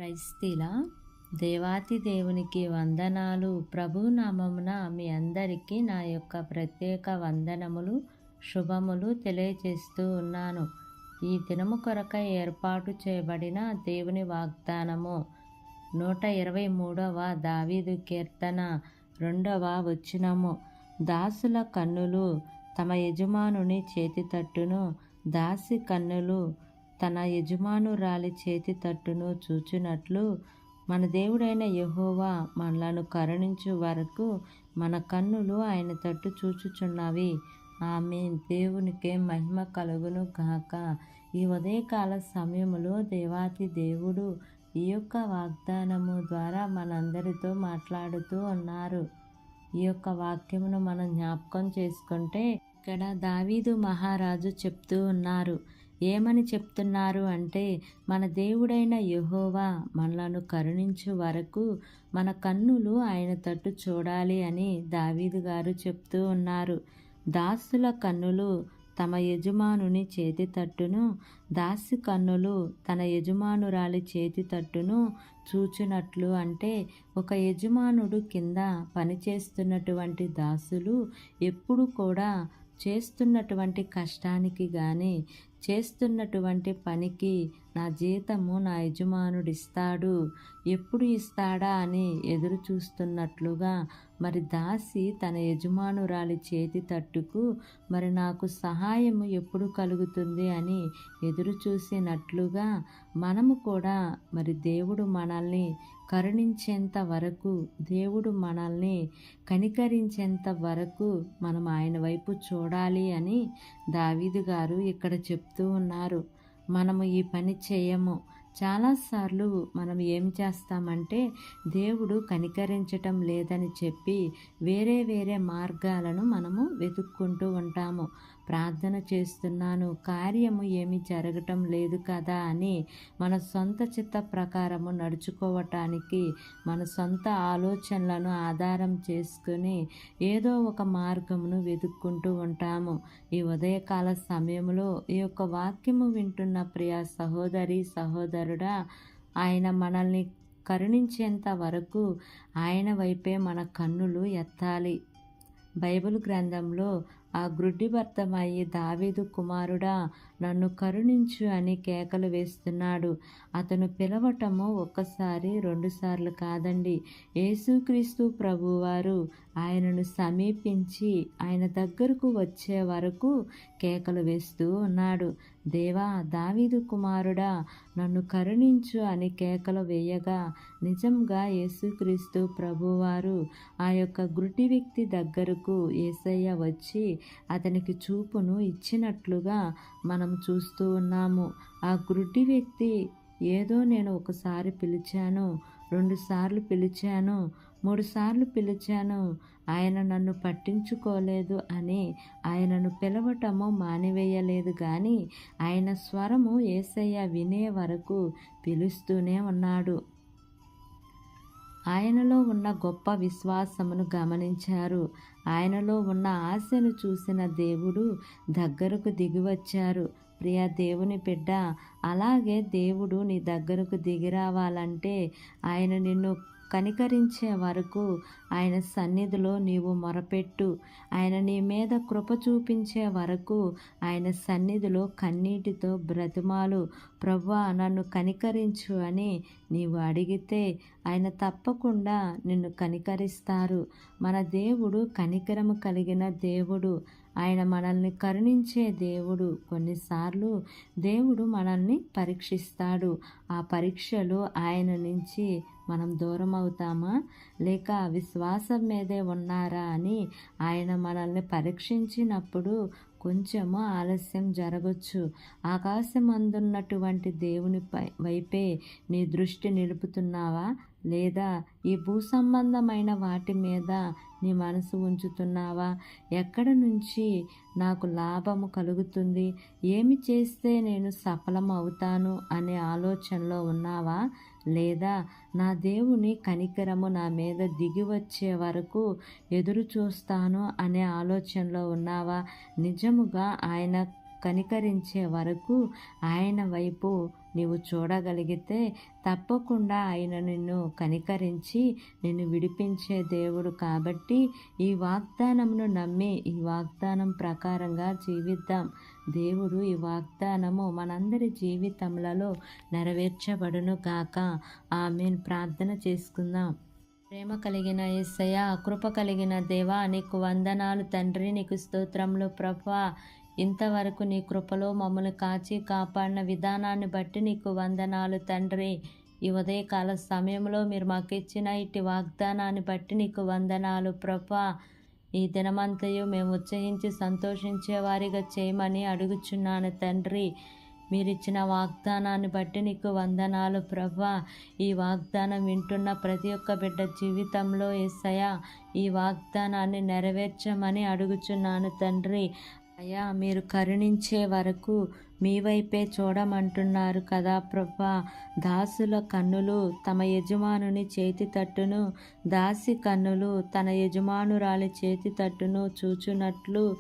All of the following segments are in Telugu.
క్రైస్తీల దేవాతి దేవునికి వందనాలు. ప్రభు నామమున మీ అందరికీ నా యొక్క ప్రత్యేక వందనములు, శుభములు తెలియజేస్తూ ఉన్నాను. ఈ దినము కొరకై ఏర్పాటు చేయబడిన దేవుని వాగ్దానము 123వ దావీదు కీర్తన 2వ వచనము. దాసుల కన్నులు తమ యజమానుని చేతి తట్టును, దాసి కన్నులు తన యజమానురాలి చేతి తట్టును చూచినట్లు మన దేవుడైన యెహోవా మనలను కరుణించు వరకు మన కన్నులు ఆయన తట్టు చూచుచున్నవి. ఆమేన్. దేవునికే మహిమ కలుగును గాక. ఈ ఉదయకాల సమయములో దేవాతి దేవుడు ఈ యొక్క వాగ్దానము ద్వారా మనందరితో మాట్లాడుతూ ఉన్నారు. ఈ యొక్క వాక్యమును మనం జ్ఞాపకం చేసుకుంటే ఇక్కడ దావీదు మహారాజు చెప్తూ ఉన్నారు. ఏమని చెప్తున్నారు అంటే, మన దేవుడైన యెహోవా మనలను కరుణించు వరకు మన కన్నులు ఆయన తట్టు చూడాలి అని దావీదు గారు చెప్తూ ఉన్నారు. దాసుల కన్నులు తమ యజమానుని చేతి తట్టును, దాసి కన్నులు తన యజమానురాలి చేతి తట్టును చూచినట్లు అంటే, ఒక యజమానుడు కింద పనిచేస్తున్నటువంటి దాసులు ఎప్పుడు కూడా చేస్తున్నటువంటి కష్టానికి కానీ చేస్తున్నటువంటి పనికి నా జీతము నా యజమానుడిస్తాడు, ఎప్పుడు ఇస్తాడా అని ఎదురు చూస్తున్నట్లుగా మరి దాసి తన యజమానురాలి చేతి తట్టుకు మరి నాకు సహాయము ఎప్పుడు కలుగుతుంది అని ఎదురు చూసినట్లుగా మనము కూడా మరి దేవుడు మనల్ని కరుణించేంత వరకు, దేవుడు మనల్ని కనికరించేంత వరకు మనం ఆయన వైపు చూడాలి అని దావీదు గారు ఇక్కడ చెప్తూ ఉన్నారు. మనము ఈ పని చేయము. చాలాసార్లు మనం ఏం చేస్తామంటే, దేవుడు కనికరించటం లేదని చెప్పి వేరే మార్గాలను మనము వెతుక్కుంటూ ఉంటాము. ప్రార్థన చేస్తున్నాను, కార్యము ఏమీ జరగటం లేదు కదా అని మన సొంత చిత్త ప్రకారము నడుచుకోవటానికి మన సొంత ఆలోచనలను ఆధారం చేసుకుని ఏదో ఒక మార్గమును వెతుక్కుంటూ ఉంటాము. ఈ ఉదయకాల సమయంలో ఈ యొక్క వాక్యము వింటున్న ప్రియ సహోదరి సహోదరుడా, ఆయన మనల్ని కరుణించేంత వరకు ఆయన వైపే మన కన్నులు ఎత్తాలి. బైబిల్ గ్రంథంలో ఆ గ్రుడ్డిభర్తమయ్యి దావీదు కుమారుడా నన్ను కరుణించు అని కేకలు వేస్తున్నాడు. అతను పిలవటము ఒక్కసారి 2 సార్లు కాదండి. యేసుక్రీస్తు ప్రభువారు ఆయనను సమీపించి ఆయన దగ్గరకు వచ్చే వరకు కేకలు వేస్తూ ఉన్నాడు. దేవా, దావీదు కుమారుడా నన్ను కరుణించు అని కేకలు వేయగా నిజంగా యేసుక్రీస్తు ప్రభువారు ఆ యొక్క గుడ్డి వ్యక్తి దగ్గరకు యేసయ్య వచ్చి అతనికి చూపును ఇచ్చినట్లుగా మనం చూస్తూ ఉన్నాము. ఆ గుడ్డి వ్యక్తి ఏదో నేను ఒకసారి పిలిచాను, 2 సార్లు పిలిచాను, 3 సార్లు పిలిచాను, ఆయన నన్ను పట్టించుకోలేదు అని ఆయనను పిలవటము మానివేయలేదు. కానీ ఆయన స్వరము యేసయ్య వినే వరకు పిలుస్తూనే ఉన్నాడు. ఆయనలో ఉన్న గొప్ప విశ్వాసమును గమనించారు. ఆయనలో ఉన్న ఆశను చూసిన దేవుడు దగ్గరకు దిగివచ్చారు. ప్రియ దేవుని బిడ్డ, అలాగే దేవుడు నీ దగ్గరకు దిగిరావాలంటే ఆయన నిన్ను కనికరించే వరకు ఆయన సన్నిధిలో నీవు మొరపెట్టు. ఆయన నీ మీద కృప చూపించే వరకు ఆయన సన్నిధిలో కన్నీటితో బ్రతిమాలు. ప్రభువా నన్ను కనికరించు అని నీవు అడిగితే ఆయన తప్పకుండా నిన్ను కనికరిస్తారు. మన దేవుడు కనికరము కలిగిన దేవుడు. ఆయన మనల్ని కరుణించే దేవుడు. కొన్నిసార్లు దేవుడు మనల్ని పరీక్షిస్తాడు. ఆ పరీక్షలో ఆయన నుంచి మనం దూరం అవుతామా, లేక విశ్వాసం మీదే ఉన్నారా అని ఆయన మనల్ని పరీక్షించినప్పుడు కొంచెము ఆలస్యం జరగచ్చు. ఆకాశం అందున్నటువంటి దేవుని వైపే నీ దృష్టి నిలుపుతున్నావా, లేదా ఈ భూ సంబంధమైన వాటి మీద నీ మనసు ఉంచుతున్నావా? ఎక్కడ నుంచి నాకు లాభము కలుగుతుంది, ఏమి చేస్తే నేను సఫలం అవుతాను అనే ఆలోచనలో ఉన్నావా? లేదా నా దేవుని కనికరము నా మీద దిగి వచ్చే వరకు ఎదురు చూస్తాను అనే ఆలోచనలో ఉన్నావా? నిజముగా ఆయన కనికరించే వరకు ఆయన వైపు నీవు చూడగలిగితే తప్పకుండా ఆయన నిన్ను కనికరించి నిన్ను విడిపించే దేవుడు. కాబట్టి ఈ వాగ్దానమును నమ్మి ఈ వాగ్దానం ప్రకారంగా జీవిద్దాం. దేవుడు ఈ వాగ్దానము మనందరి జీవితములలో నెరవేర్చబడును గాక. ఆమేన్. ప్రార్థన చేసుకుందాం. ప్రేమ కలిగిన యేసయ్య, కృప కలిగిన దేవా, నీకు వందనాలు తండ్రి. నీకు స్తోత్రములు ప్రభువా. ఇంతవరకు నీ కృపలో మమ్మల్ని కాచి కాపాడిన విధానాన్ని బట్టి నీకు వందనాలు తండ్రి. ఈ ఉదయకాల సమయంలో మీరు మాకు ఇచ్చిన ఇటు వాగ్దానాన్ని బట్టి నీకు వందనాలు ప్రభువా. ఈ దినమంతయు మేము ఉత్సహించి సంతోషించే వారిగా చేయమని అడుగుచున్నాను తండ్రి. మీరిచ్చిన వాగ్దానాన్ని బట్టి నీకు వందనాలు ప్రభువా. ఈ వాగ్దానం వింటున్న ప్రతి ఒక్క బిడ్డ జీవితంలో యేసయ్యా ఈ వాగ్దానాన్ని నెరవేర్చమని అడుగుచున్నాను తండ్రి. అయ్యా, మీరు కరుణించే వరకు మీ వైపే చూడమంటున్నారు కదా ప్రభువా. దాసుల కన్నులు తమ యజమానుని చేతి తట్టును, దాసి కన్నులు తన యజమానురాలి చేతి తట్టును చూచునట్లు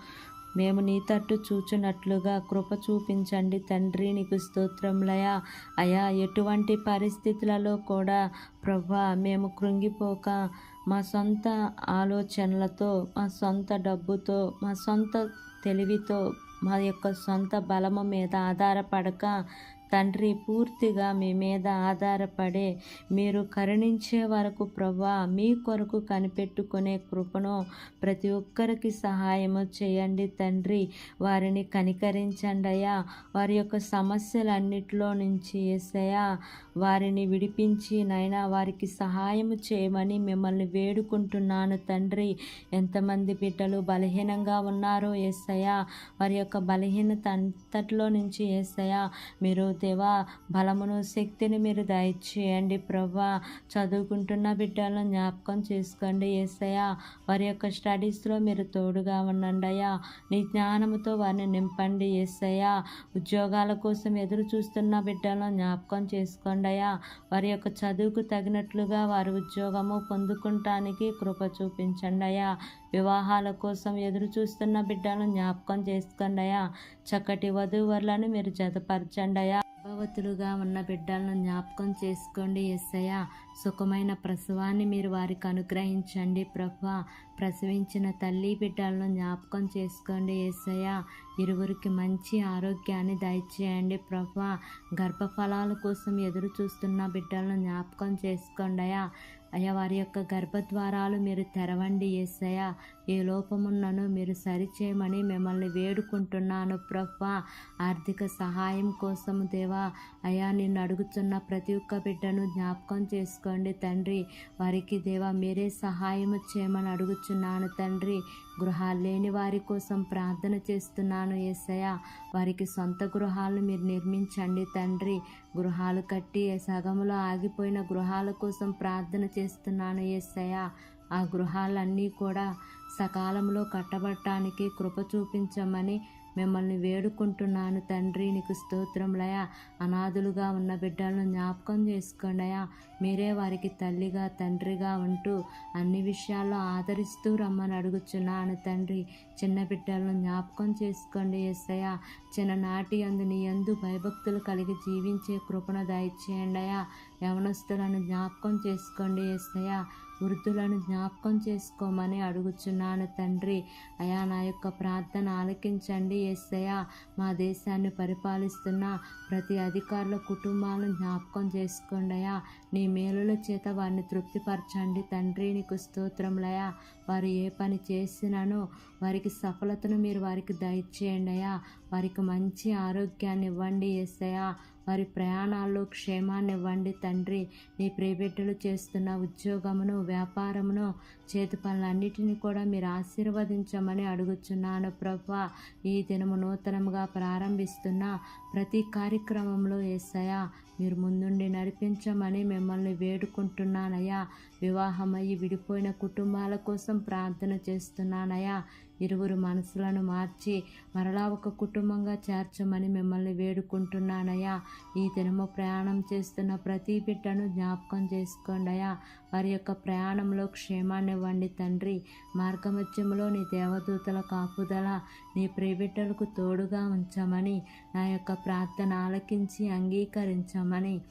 మేము నీ తట్టు చూచున్నట్లుగా కృప చూపించండి తండ్రి. నీకు స్తోత్రములయ్యా. అయా, ఎటువంటి పరిస్థితులలో కూడా ప్రభువా మేము కృంగిపోక మా సొంత ఆలోచనలతో, మా సొంత డబ్బుతో, మా సొంత తెలివితో, మా యొక్క సొంత బలము మీద ఆధారపడక తండ్రి, పూర్తిగా మీ మీద ఆధారపడే మీరు కరుణించే వరకు ప్రభువా మీ కొరకు కనిపెట్టుకునే కృపను ప్రతి ఒక్కరికి సహాయము చేయండి తండ్రి. వారిని కనికరించండి అయ్యా. వారి యొక్క సమస్యలన్నిటిలో నుంచి యేసయ్యా వారిని విడిపించి నైనా వారికి సహాయము చేయమని మిమ్మల్ని వేడుకుంటున్నాను తండ్రి. ఎంతమంది బిడ్డలు బలహీనంగా ఉన్నారో యేసయ్యా, వారి యొక్క బలహీనత అంతట్లో నుంచి యేసయ్యా మీరు దేవా బలమును శక్తిని మీరు దయచేయండి ప్రభువా. చదువుకుంటున్న బిడ్డలను జ్ఞాపకం చేసుకోండి యేసయ్యా. వారి యొక్క స్టడీస్లో మీరు తోడుగా ఉండండి అయ్యా. నీ జ్ఞానముతో వారిని నింపండి యేసయ్యా. ఉద్యోగాల కోసం ఎదురు చూస్తున్న బిడ్డలను జ్ఞాపకం చేసుకోండి అయ్యా. వారి యొక్క చదువుకు తగినట్లుగా వారి ఉద్యోగము పొందుకుంటానికి కృప చూపించండి అయ్యా. వివాహాల కోసం ఎదురు చూస్తున్న బిడ్డలను జ్ఞాపకం చేసుకోండి అయ్యా. చక్కటి వధూవరులను మీరు జతపరచండి అయ్యా. గర్భవతులుగా ఉన్న బిడ్డలను జ్ఞాపకం చేసుకోండి యేసయ్యా. సుఖమైన ప్రసవాన్ని మీరు వారికి అనుగ్రహించండి ప్రభువా. ప్రసవించిన తల్లి బిడ్డలను జ్ఞాపకం చేసుకోండి యేసయ్యా. ఇరువురికి మంచి ఆరోగ్యాన్ని దయచేయండి ప్రభువా. గర్భఫలాల కోసం ఎదురు చూస్తున్న బిడ్డలను జ్ఞాపకం చేసుకోండి అయ్యా. అయ్యా, వారి యొక్క గర్భద్వారాలు మీరు తెరవండి యేసయ్యా. ఏ లోపమున్నను మీరు సరిచేయమని మిమ్మల్ని వేడుకుంటున్నాను ప్రభువా. ఆర్థిక సహాయం కోసం దేవా అయ్యా నిన్ను అడుగుతున్న ప్రతి ఒక్క బిడ్డను జ్ఞాపకం చేసుకోండి తండ్రి. వారికి దేవా మీరే సహాయము చేయమని అడుగుచున్నాను తండ్రి. గృహాలు లేని వారి కోసం ప్రార్థన చేస్తున్నాను యేసయ్యా. వారికి సొంత గృహాలను మీరు నిర్మించండి తండ్రి. గృహాలు కట్టి సగములో ఆగిపోయిన గృహాల కోసం ప్రార్థన చేస్తున్నాను యేసయ్యా. ఆ గృహాలన్నీ కూడా సకాలంలో కట్టబడటానికి కృప చూపించమని మిమ్మల్ని వేడుకుంటున్నాను తండ్రి. నీకు స్తోత్రములయ్యా. అనాథులుగా ఉన్న బిడ్డలను జ్ఞాపకం చేసుకోండి అయ్యా. మీరే వారికి తల్లిగా తండ్రిగా ఉంటూ అన్ని విషయాల్లో ఆదరిస్తూ రమ్మని అడుగుచున్నాను తండ్రి. చిన్న బిడ్డలను జ్ఞాపకం చేసుకోండి యేసయ్యా. చిన్ననాటి యందు నీ యందు భయభక్తులు కలిగి జీవించే కృపను దయచేయండి అయ్యా. యవనస్తులను జ్ఞాపకం చేసుకోండి యేసయ్యా. వృద్ధులను జ్ఞాపకం చేసుకోమని అడుగుచున్నాను తండ్రి. అయా, నా యొక్క ప్రార్థన ఆలకించండి యేసయ్యా. మా దేశాన్ని పరిపాలిస్తున్న ప్రతి అధికారుల కుటుంబాలను జ్ఞాపకం చేసుకోండి అయ్యా. నీ మేలుల చేత వారిని తృప్తిపరచండి తండ్రి. నీకు స్తోత్రములయ్యా. వారు ఏ పని చేసినానో వారికి సఫలతను మీరు వారికి దయచేయండి అయ్యా. వారికి మంచి ఆరోగ్యాన్ని ఇవ్వండి యేసయ్యా. వారి ప్రయాణాల్లో క్షేమాన్ని ఇవ్వండి తండ్రి. నీ ప్రియబిడ్డలు చేస్తున్న ఉద్యోగమును, వ్యాపారమును, చేతి పనులన్నిటిని కూడా మీరు ఆశీర్వదించమని అడుగుచున్నాను ప్రభువా. ఈ దినము నూతనముగా ప్రారంభిస్తున్న ప్రతి కార్యక్రమంలో యేసయ్యా మీరు ముందుండి నడిపించమని మిమ్మల్ని వేడుకుంటున్నానయ్యా. వివాహమయ్యి విడిపోయిన కుటుంబాల కోసం ప్రార్థన చేస్తున్నానయ్యా. ఇరువురు మనసులను మార్చి మరలా ఒక కుటుంబంగా చేర్చమని మిమ్మల్ని వేడుకుంటున్నానయ్యా. ఈ దినము ప్రయాణం చేస్తున్న ప్రతి బిడ్డను జ్ఞాపకం చేసుకోండియా. వారి యొక్క ప్రయాణంలో క్షేమాన్ని ఇవ్వండి తండ్రి. మార్గమధ్యంలో నీ దేవదూతల కాపుదల నీ ప్రియబిడ్డలకు తోడుగా ఉంచమని నా యొక్క ప్రార్థన ఆలకించి అంగీకరించమని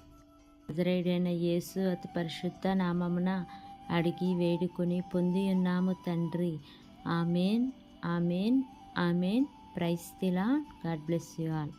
నజరేయుడైన యేసు అతి పరిశుద్ధ నామమున అడిగి వేడుకొని పొంది ఉన్నాము తండ్రి. Amen, amen, amen. Praise the Lord. God bless you all.